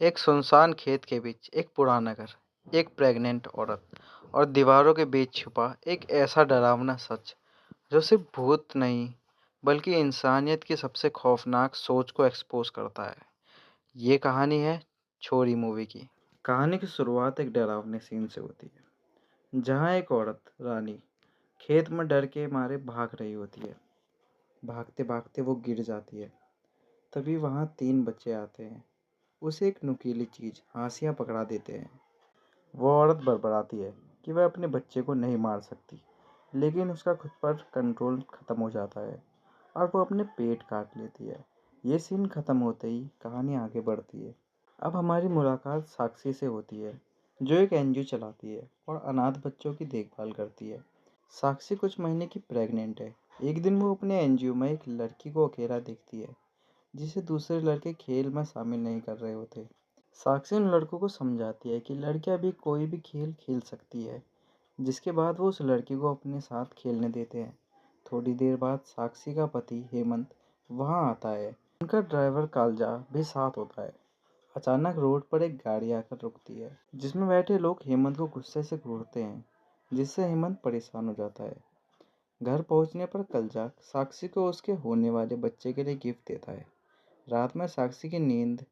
एक सुनसान खेत के बीच एक पुराना घर, एक प्रेग्नेंट औरत और दीवारों के बीच छुपा एक ऐसा डरावना सच जो सिर्फ भूत नहीं बल्कि इंसानियत की सबसे खौफनाक सोच को एक्सपोज करता है। ये कहानी है छोरी मूवी की। कहानी की शुरुआत एक डरावने सीन से होती है जहाँ एक औरत रानी खेत में डर के मारे भाग रही होती है। भागते भागते वो गिर जाती है। तभी वहाँ तीन बच्चे आते हैं। उसे एक नुकीली चीज़ हाशियाँ पकड़ा देते हैं। वो औरत बड़बड़ाती है कि वह अपने बच्चे को नहीं मार सकती, लेकिन उसका खुद पर कंट्रोल ख़त्म हो जाता है और वो अपने पेट काट लेती है। ये सीन ख़त्म होते ही कहानी आगे बढ़ती है। अब हमारी मुलाकात साक्षी से होती है, जो एक एनजीओ चलाती है और अनाथ बच्चों की देखभाल करती है। साक्षी कुछ महीने की प्रेग्नेंट है। एक दिन वो अपने एनजीओ में एक लड़की को अकेला देखती है, जिसे दूसरे लड़के खेल में शामिल नहीं कर रहे होते। साक्षी उन लड़कों को समझाती है कि लड़कियां भी कोई भी खेल खेल सकती है, जिसके बाद वो उस लड़की को अपने साथ खेलने देते हैं। थोड़ी देर बाद साक्षी का पति हेमंत वहां आता है। उनका ड्राइवर कालजा भी साथ होता है। अचानक रोड पर एक गाड़ी आकर रुकती है, जिसमें बैठे लोग हेमंत को गुस्से से घूरते हैं, जिससे हेमंत परेशान हो जाता है। घर पहुंचने पर कलजा साक्षी को उसके होने वाले बच्चे के लिए गिफ्ट देता है। रात में साक्षी की नींद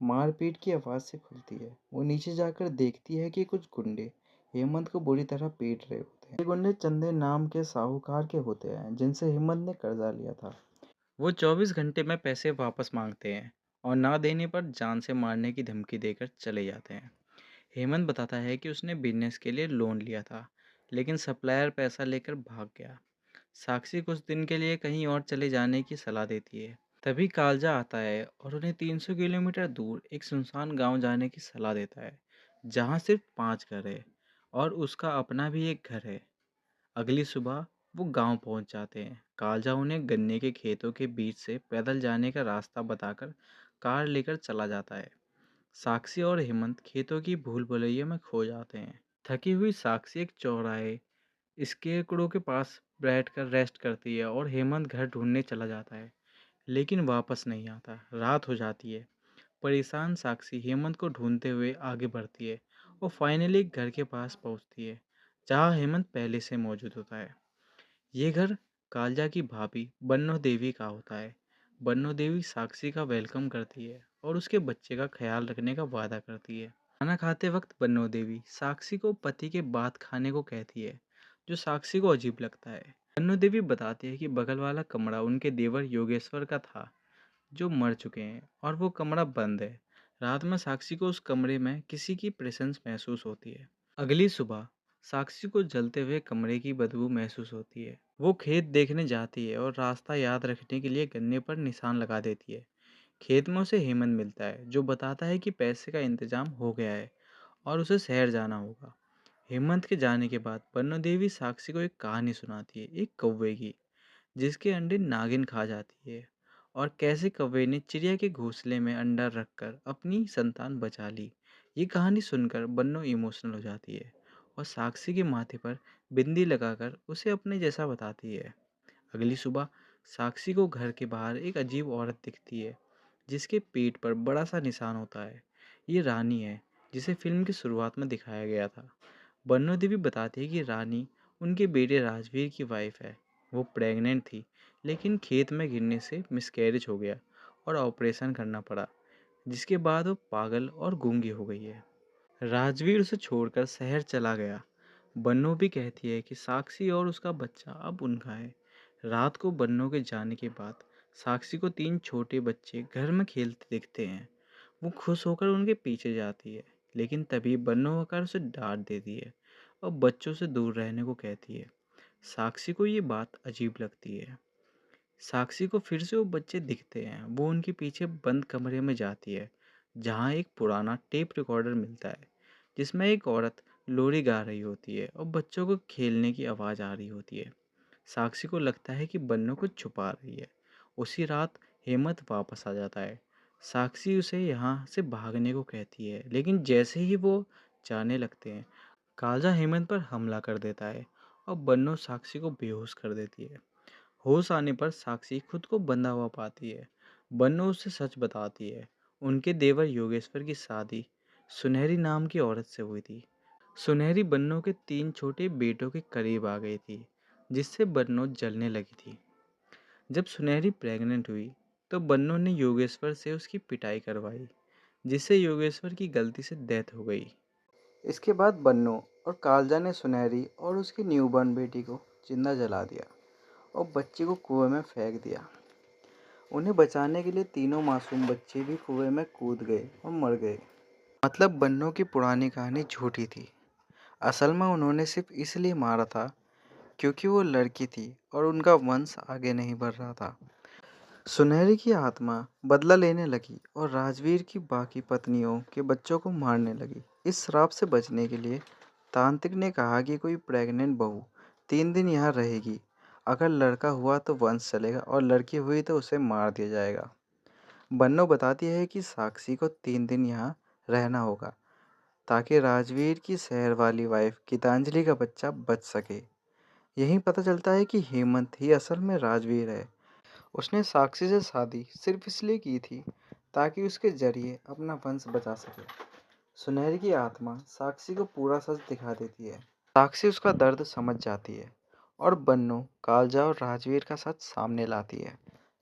मारपीट की आवाज़ से खुलती है। वो नीचे जाकर देखती है कि कुछ गुंडे हेमंत को बुरी तरह पीट रहे होते हैं। ये गुंडे चंदे नाम के साहूकार के होते हैं, जिनसे हेमंत ने कर्जा लिया था। वो 24 घंटे में पैसे वापस मांगते हैं और ना देने पर जान से मारने की धमकी देकर चले जाते हैं। हेमंत बताता है कि उसने बिजनेस के लिए लोन लिया था, लेकिन सप्लायर पैसा लेकर भाग गया। साक्षी कुछ दिन के लिए कहीं और चले जाने की सलाह देती है। तभी कालजा आता है और उन्हें 300 किलोमीटर दूर एक सुनसान गांव जाने की सलाह देता है, जहां सिर्फ 5 घर है और उसका अपना भी एक घर है। अगली सुबह वो गांव पहुंच जाते हैं। कालजा उन्हें गन्ने के खेतों के बीच से पैदल जाने का रास्ता बताकर कार लेकर चला जाता है। साक्षी और हेमंत खेतों की भूल भुलैया में खो जाते हैं। थकी हुई साक्षी एक चौराहे स्केरकुडो के पास बैठकर रेस्ट करती है और हेमंत घर ढूंढने चला जाता है, लेकिन वापस नहीं आता। रात हो जाती है। परेशान साक्षी हेमंत को ढूंढते हुए आगे बढ़ती है और फाइनली एक घर के पास पहुंचती है, जहां हेमंत पहले से मौजूद होता है। ये घर कालजा की भाभी बन्नो देवी का होता है। बन्नो देवी साक्षी का वेलकम करती है और उसके बच्चे का ख्याल रखने का वादा करती है। खाना खाते वक्त बन्नो देवी साक्षी को पति के बात खाने को कहती है, जो साक्षी को अजीब लगता है। बन्नो देवी बताती है कि बगल वाला कमरा उनके देवर योगेश्वर का था, जो मर चुके हैं, और वो कमरा बंद है। रात में साक्षी को उस कमरे में किसी की प्रेजेंस महसूस होती है। अगली सुबह साक्षी को जलते हुए कमरे की बदबू महसूस होती है। वो खेत देखने जाती है और रास्ता याद रखने के लिए गन्ने पर निशान लगा देती है। खेत में उसे हेमंत मिलता है, जो बताता है कि पैसे का इंतजाम हो गया है और उसे शहर जाना होगा। हेमंत के जाने के बाद पन्नू देवी साक्षी को एक कहानी सुनाती है, एक कौवे की, जिसके अंडे नागिन खा जाती है, और कैसे कौवे ने चिड़िया के घोंसले में अंडा रखकर अपनी संतान बचा ली। ये कहानी सुनकर बन्नो इमोशनल हो जाती है और साक्षी के माथे पर बिंदी लगाकर उसे अपने जैसा बताती है। अगली सुबह साक्षी को घर के बाहर एक अजीब औरत दिखती है, जिसके पेट पर बड़ा सा निशान होता है। ये रानी है, जिसे फिल्म की शुरुआत में दिखाया गया था। बन्नो देवी बताती है कि रानी उनके बेटे राजवीर की वाइफ है। वो प्रेग्नेंट थी, लेकिन खेत में गिरने से मिसकैरेज हो गया और ऑपरेशन करना पड़ा, जिसके बाद वो पागल और गूंगी हो गई है। राजवीर उसे छोड़कर शहर चला गया। बन्नो भी कहती है कि साक्षी और उसका बच्चा अब उनका है। रात को बन्नो के जाने के बाद साक्षी को 3 छोटे बच्चे घर में खेलते दिखते हैं। वो खुश होकर उनके पीछे जाती है, लेकिन तभी बन्नो आकर उसे डांट देती है और बच्चों से दूर रहने को कहती है। साक्षी को ये बात अजीब लगती है। साक्षी को फिर से वो बच्चे दिखते हैं। वो उनके पीछे बंद कमरे में जाती है, जहाँ एक पुराना टेप रिकॉर्डर मिलता है, जिसमें एक औरत लोरी गा रही होती है और बच्चों को खेलने की आवाज़ आ रही होती है। साक्षी को लगता है कि बन्नो कुछ छुपा रही है। उसी रात हेमंत वापस आ जाता है। साक्षी उसे यहाँ से भागने को कहती है, लेकिन जैसे ही वो जाने लगते हैं, कालजा हेमंत पर हमला कर देता है और बन्नो साक्षी को बेहोश कर देती है। होश आने पर साक्षी खुद को बंधा हुआ पाती है। बन्नो उसे सच बताती है। उनके देवर योगेश्वर की शादी सुनहरी नाम की औरत से हुई थी। सुनहरी बन्नों के 3 छोटे बेटों के करीब आ गई थी, जिससे बन्नों जलने लगी थी। जब सुनहरी प्रेग्नेंट हुई, तो बन्नों ने योगेश्वर से उसकी पिटाई करवाई, जिससे योगेश्वर की गलती से डेथ हो गई। इसके बाद बन्नों और कालजा ने सुनहरी और उसकी न्यूबॉर्न बेटी को जिंदा जला दिया और बच्चे को कुएं में फेंक दिया। उन्हें बचाने के लिए तीनों मासूम बच्चे भी कुएं में कूद गए और मर गए। मतलब बन्नों की पुरानी कहानी झूठी थी। असल में उन्होंने सिर्फ इसलिए मारा था क्योंकि वो लड़की थी और उनका वंश आगे नहीं बढ़ रहा था। सुनहरी की आत्मा बदला लेने लगी और राजवीर की बाकी पत्नियों के बच्चों को मारने लगी। इस श्राप से बचने के लिए तांत्रिक ने कहा कि कोई प्रेग्नेंट बहू 3 दिन यहाँ रहेगी। अगर लड़का हुआ तो वंश चलेगा और लड़की हुई तो उसे मार दिया जाएगा। बन्नो बताती है कि साक्षी को 3 दिन यहाँ रहना होगा ताकि राजवीर की शहर वाली वाइफ गीतांजलि का बच्चा बच सके। यहीं पता चलता है कि हेमंत ही असल में राजवीर है। उसने साक्षी से शादी सिर्फ इसलिए की थी ताकि उसके जरिए अपना वंश बचा सके। सुनहरी की आत्मा साक्षी को पूरा सच दिखा देती है। साक्षी उसका दर्द समझ जाती है और बन्नो, कालजा और राजवीर का सच सामने लाती है।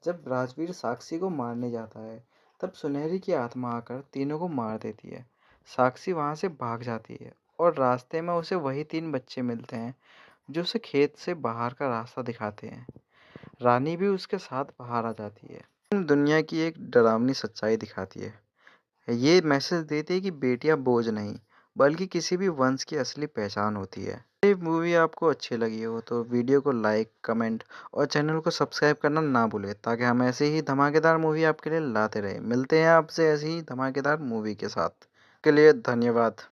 जब राजवीर साक्षी को मारने जाता है, तब सुनहरी की आत्मा आकर तीनों को मार देती है। साक्षी वहां से भाग जाती है और रास्ते में उसे वही 3 बच्चे मिलते हैं जो उसे खेत से बाहर का रास्ता दिखाते हैं। रानी भी उसके साथ बाहर आ जाती है। दुनिया की एक डरावनी सच्चाई दिखाती है। ये मैसेज देती है कि बेटियां बोझ नहीं, बल्कि किसी भी वंश की असली पहचान होती है। ये मूवी आपको अच्छी लगी हो तो वीडियो को लाइक, कमेंट और चैनल को सब्सक्राइब करना ना भूलें ताकि हम ऐसे ही धमाकेदार मूवी आपके लिए लाते रहें। मिलते हैं आपसे ऐसी ही धमाकेदार मूवी के साथ। के लिए धन्यवाद।